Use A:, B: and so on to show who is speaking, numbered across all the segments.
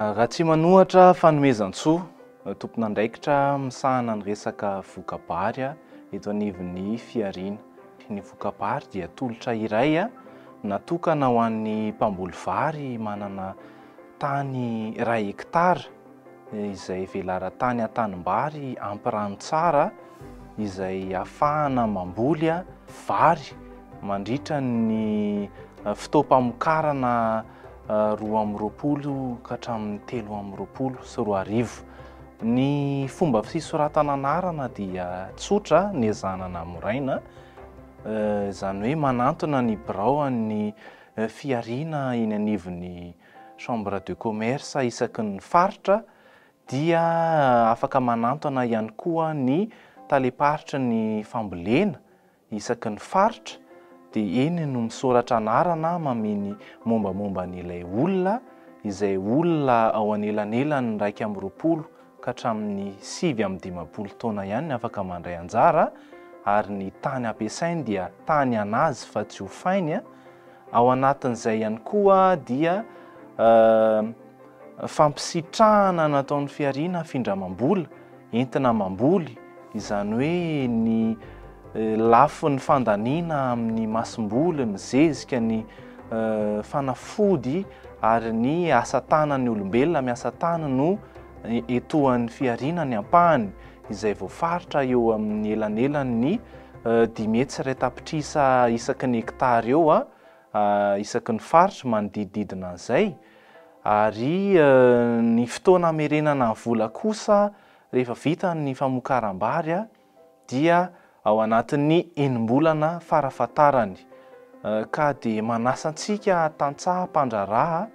A: Raha tsy manohatra fanomezan-tsoa, tompon'andraikitra misahana ny resaka vokabary eto anivon'ny fiariana. Ny vokabary dia tolotra iray natokana ho an'ny mpamboly vary manana tany 1 hektara izay velara-tany an-tanimbary ampy rano tsara izay ahafahana mamboly vary mandritra ny fotoam-pamokarana 220 ka hatramin'ny 320. Ny fomba fisoratana anarana dia tsotra, niazanana moraina, izany hoe manantona ny biraon'ny fiariana eny anivon'ny chambre de commerce isaky ny faritra, dia afaka manantona ihany koa ny taleparitry ny fambolena isaky ny faritra, dia eny no misoratra anarana mameny mombamomba n'ilay olona, izay olona ao anelanelany 120 ka hatramin'ny 7-20 taona ihany ny afaka mandray anjara, ary ny tany ampiasainy dia tany anazy fa tsy ho fainy. Ao anatin'izay ihany koa dia fampisitrahana nataon'ny fiariana findramam-bola, entina mamboly, izany hoe ny lafin'ny fandaniana amin'ny masom-boly, ny zezika, ny fanafody ary ny asa tanan'ny olombelona miasa tany no etoan'ny fiariana ny ampahany, izay voafaritra eo amin'ny elanelan'ny 5 tapitrisa isaky ny hektara eo isaky ny faritra manodidididina an'izay. Ary ny fotoana hamerenana vola kosa rehefa vita ny famokaram-bary dia ao anatin'ny enim-bolana farafatarany, ka dia manasa antsika tantsaha mpandraraha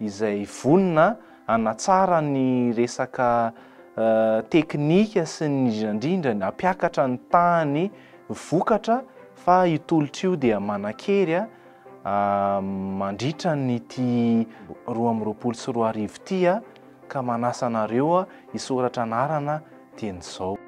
A: izay vonona hanatsara ny resaka teknika sy ny indrindra ny hampiakatra ny tany vokatra, fa itolotra io dia manan-kery mandritra ny ity 2020 sy 2020 ity, ka manasa anareo hisoratra anarana tian'izao.